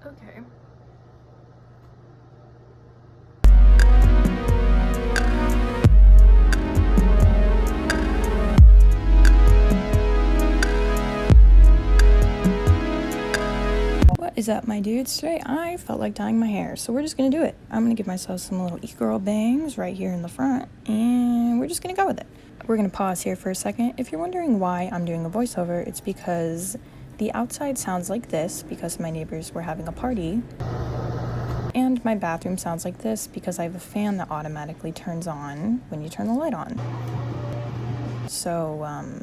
Okay. What is up, my dudes? Today I felt like dyeing my hair, so we're just gonna do it. I'm gonna give myself some little e-girl bangs right here in the front, and we're just gonna go with it. We're gonna pause here for a second. If you're wondering why I'm doing a voiceover, it's because the outside sounds like this because my neighbors were having a party, and my bathroom sounds like this because I have a fan that automatically turns on when you turn the light on. So,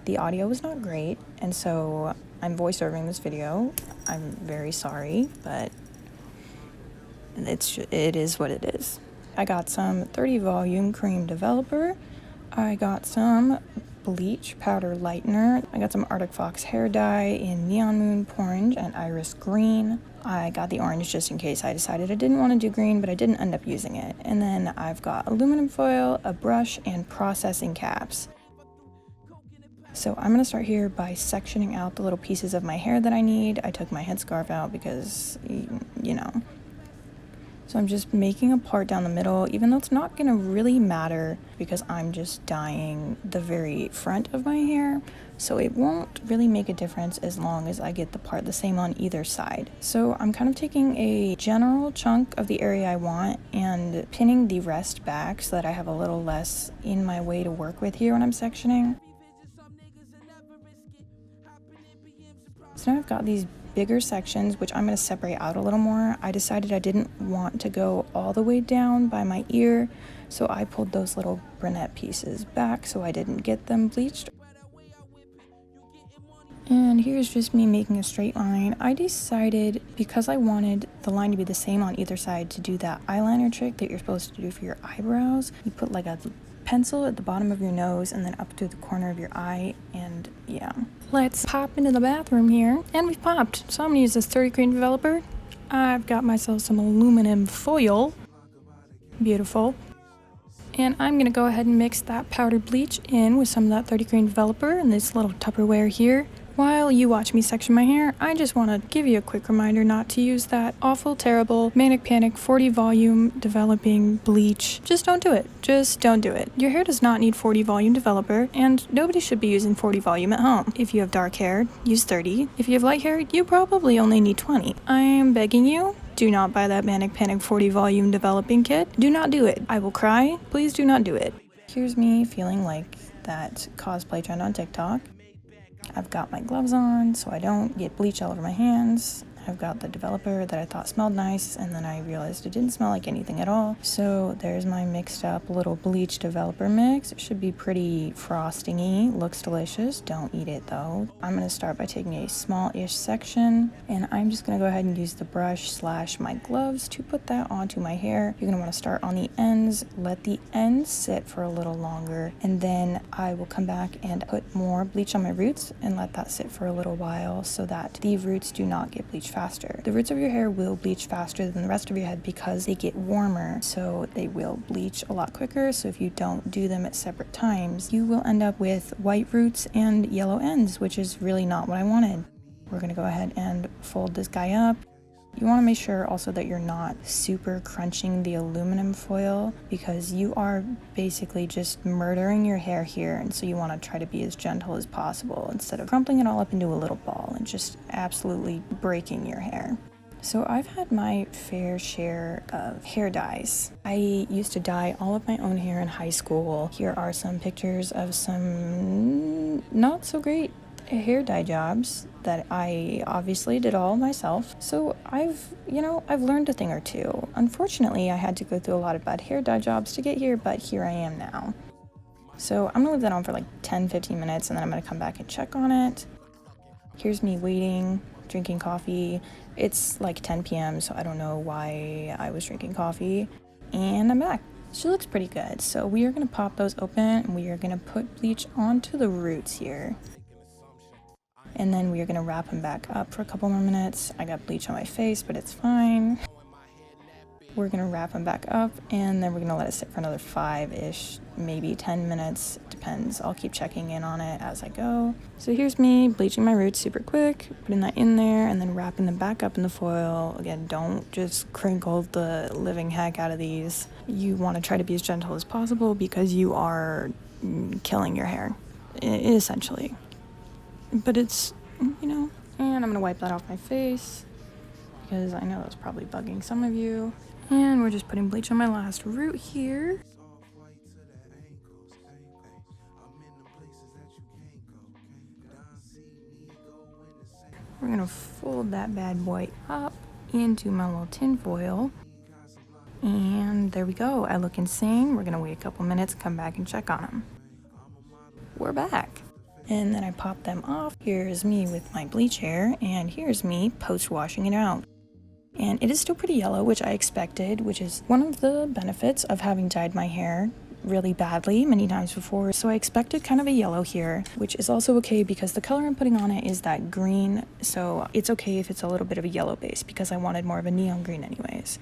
the audio was not great, and so I'm voiceovering this video. I'm very sorry, but it is what it is. I got some 30 volume cream developer. I got some bleach powder lightener. I got some Arctic Fox hair dye in neon moon orange and iris green. I got the orange just in case I decided I didn't want to do green, but I didn't end up using it. And then I've got aluminum foil, a brush, and processing caps. So I'm going to start here by sectioning out the little pieces of my hair that I need. I took my headscarf out because, you know. So I'm just making a part down the middle, even though it's not going to really matter because I'm just dyeing the very front of my hair. So it won't really make a difference as long as I get the part the same on either side. So I'm kind of taking a general chunk of the area I want and pinning the rest back so that I have a little less in my way to work with here when I'm sectioning. So now I've got these bigger sections, which I'm going to separate out a little more. I decided I didn't want to go all the way down by my ear, so I pulled those little brunette pieces back so I didn't get them bleached. And here's just me making a straight line. I decided, because I wanted the line to be the same on either side, to do that eyeliner trick that you're supposed to do for your eyebrows. You put like a pencil at the bottom of your nose and then up through the corner of your eye, and yeah. Let's pop into the bathroom here, and we've popped. So I'm gonna use this 30 cream developer. I've got myself some aluminum foil. Beautiful. And I'm gonna go ahead and mix that powdered bleach in with some of that 30 cream developer in this little Tupperware here. While you watch me section my hair, I just want to give you a quick reminder not to use that awful, terrible, manic panic 40 volume developing bleach. Just don't do it. Just don't do it. Your hair does not need 40 volume developer, and nobody should be using 40 volume at home. If you have dark hair, use 30. If you have light hair, you probably only need 20. I am begging you, do not buy that manic panic 40 volume developing kit. Do not do it. I will cry. Please do not do it. Here's me feeling like that cosplay trend on TikTok. I've got my gloves on so I don't get bleach all over my hands. I've got the developer that I thought smelled nice, and then I realized it didn't smell like anything at all. So there's my mixed up little bleach developer mix. It should be pretty frosting-y. Looks delicious. Don't eat it though. I'm going to start by taking a small-ish section, and I'm just going to go ahead and use the brush / my gloves to put that onto my hair. You're going to want to start on the ends, let the ends sit for a little longer, and then I will come back and put more bleach on my roots and let that sit for a little while so that the roots do not get bleached faster. The roots of your hair will bleach faster than the rest of your head because they get warmer, so they will bleach a lot quicker. So if you don't do them at separate times, you will end up with white roots and yellow ends, which is really not what I wanted. We're going to go ahead and fold this guy up. You want to make sure also that you're not super crunching the aluminum foil because you are basically just murdering your hair here, and so you want to try to be as gentle as possible instead of crumpling it all up into a little ball and just absolutely breaking your hair. So I've had my fair share of hair dyes. I used to dye all of my own hair in high school. Here are some pictures of some not so great hair dye jobs that I obviously did all myself. So I've learned a thing or two. Unfortunately, I had to go through a lot of bad hair dye jobs to get here, but here I am now. So I'm gonna leave that on for like 10-15 minutes, and then I'm gonna come back and check on it. Here's me waiting, drinking coffee. It's like 10 p.m., so I don't know why I was drinking coffee. And I'm back. She looks pretty good. So we are gonna pop those open, and we are gonna put bleach onto the roots here. And then we are going to wrap them back up for a couple more minutes. I got bleach on my face, but it's fine. We're gonna wrap them back up, and then we're gonna let it sit for another 5-ish, maybe 10 minutes, depends. I'll keep checking in on it as I go. So here's me bleaching my roots super quick, putting that in there, and then wrapping them back up in the foil. Again, don't just crinkle the living heck out of these. You wanna try to be as gentle as possible because you are killing your hair, essentially. But it's, and I'm gonna wipe that off my face because I know that's probably bugging some of you. And we're just putting bleach on my last root here. We're gonna fold that bad boy up into my little tin foil. And there we go. I look insane. We're gonna wait a couple minutes, come back and check on them. We're back. And then I pop them off. Here's me with my bleach hair, and here's me post-washing it out. And it is still pretty yellow, which I expected, which is one of the benefits of having dyed my hair really badly many times before. So I expected kind of a yellow here, which is also okay because the color I'm putting on it is that green. So it's okay if it's a little bit of a yellow base because I wanted more of a neon green anyways.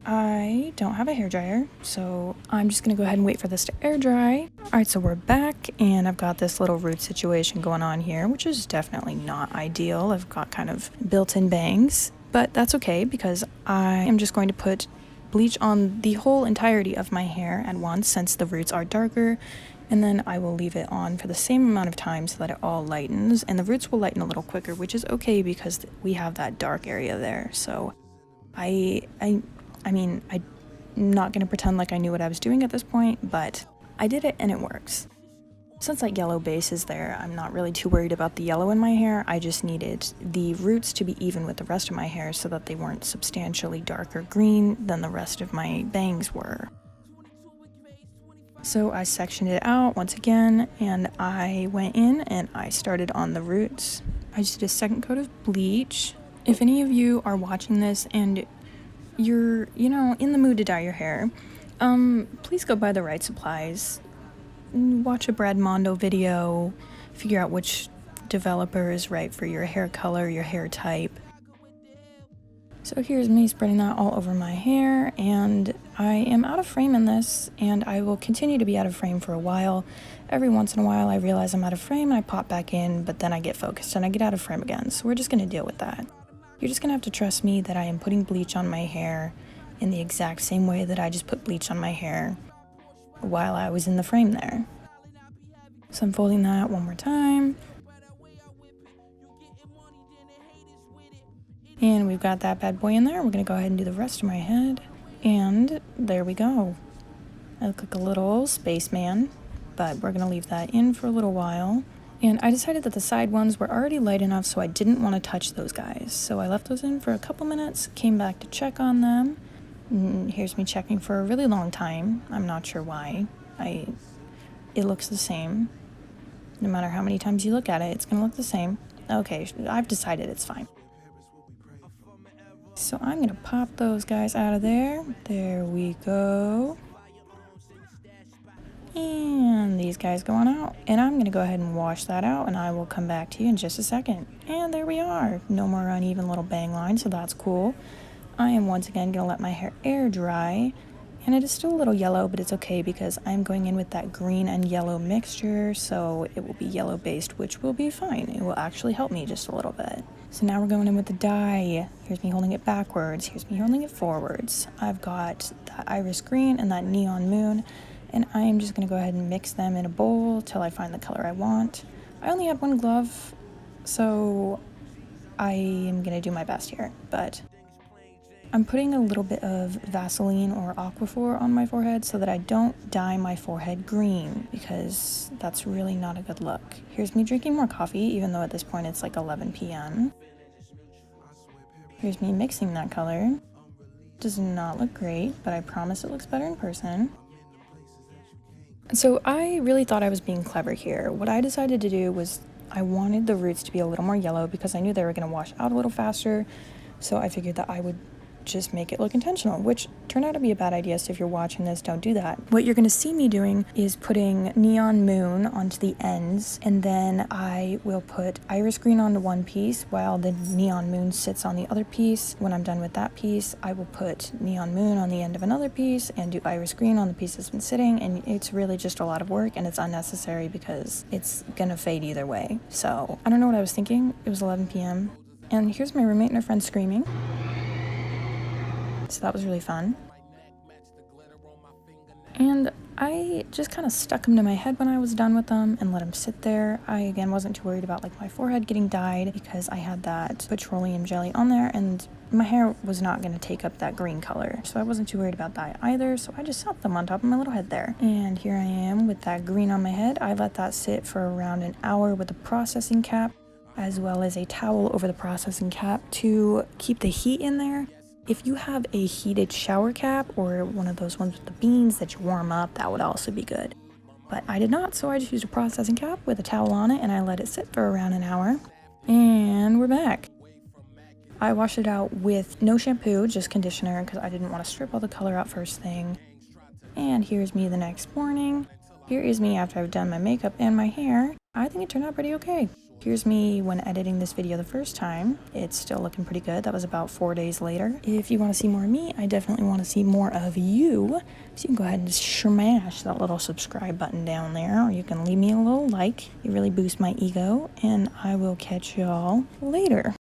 I don't have a hairdryer, so I'm just gonna go ahead and wait for this to air dry. Alright, so we're back, and I've got this little root situation going on here, which is definitely not ideal. I've got kind of built-in bangs. But that's okay because I am just going to put bleach on the whole entirety of my hair at once since the roots are darker, and then I will leave it on for the same amount of time so that it all lightens, and the roots will lighten a little quicker, which is okay because we have that dark area there. So I'm not going to pretend like I knew what I was doing at this point, but I did it and it works. Since that yellow base is there, I'm not really too worried about the yellow in my hair. I just needed the roots to be even with the rest of my hair so that they weren't substantially darker green than the rest of my bangs were. So I sectioned it out once again, and I went in and I started on the roots. I just did a second coat of bleach. If any of you are watching this and you're, in the mood to dye your hair, please go buy the right supplies. Watch a Mondo video, figure out which developer is right for your hair color, your hair type. So here's me spreading that all over my hair, and I am out of frame in this, and I will continue to be out of frame for a while. Every once in a while I realize I'm out of frame and I pop back in, but then I get focused and I get out of frame again, so we're just going to deal with that. You're just going to have to trust me that I am putting bleach on my hair in the exact same way that I just put bleach on my hair while I was in the frame there. So I'm folding that one more time. And we've got that bad boy in there. We're gonna go ahead and do the rest of my head. And there we go. I look like a little spaceman, but we're gonna leave that in for a little while. And I decided that the side ones were already light enough, so I didn't want to touch those guys. So I left those in for a couple minutes, came back to check on them. And here's me checking for a really long time. I'm not sure why. It looks the same. No matter how many times you look at it, it's gonna look the same. Okay, I've decided it's fine. So I'm gonna pop those guys out of there. There we go. And these guys going out. And I'm gonna go ahead and wash that out, and I will come back to you in just a second. And there we are. No more uneven little bang lines, so that's cool. I am once again gonna let my hair air dry. And it is still a little yellow, but it's okay because I'm going in with that green and yellow mixture, so it will be yellow based, which will be fine. It will actually help me just a little bit. So now we're going in with the dye. Here's me holding it backwards. Here's me holding it forwards. I've got that iris green and that neon moon, and I am just gonna go ahead and mix them in a bowl till I find the color I want. I only have one glove, so I am gonna do my best here, but I'm putting a little bit of Vaseline or Aquaphor on my forehead so that I don't dye my forehead green, because that's really not a good look. Here's me drinking more coffee, even though at this point it's like 11 p.m. Here's me mixing that color. Does not look great, but I promise it looks better in person. So I really thought I was being clever here. What I decided to do was I wanted the roots to be a little more yellow because I knew they were going to wash out a little faster. So I figured that I would just make it look intentional, which turned out to be a bad idea, so if you're watching this, don't do that. What you're going to see me doing is putting neon moon onto the ends, and then I will put iris green onto one piece while the neon moon sits on the other piece. When I'm done with that piece, I will put neon moon on the end of another piece and do iris green on the piece that's been sitting, and it's really just a lot of work, and it's unnecessary because it's gonna fade either way. So I don't know what I was thinking. It was 11 p.m. and here's my roommate and her friend screaming. So that was really fun. And I just kind of stuck them to my head when I was done with them and let them sit there. I, again, wasn't too worried about like my forehead getting dyed because I had that petroleum jelly on there, and my hair was not going to take up that green color. So I wasn't too worried about that either. So I just set them on top of my little head there. And here I am with that green on my head. I let that sit for around an hour with a processing cap, as well as a towel over the processing cap to keep the heat in there. If you have a heated shower cap or one of those ones with the beans that you warm up, that would also be good. But I did not, so I just used a processing cap with a towel on it and I let it sit for around an hour. And we're back. I washed it out with no shampoo, just conditioner, because I didn't want to strip all the color out first thing. And here's me the next morning. Here is me after I've done my makeup and my hair. I think it turned out pretty okay. Here's me when editing this video the first time. It's still looking pretty good. That was about 4 days later. If you want to see more of me, I definitely want to see more of you. So you can go ahead and smash that little subscribe button down there, or you can leave me a little like. It really boosts my ego, and I will catch y'all later.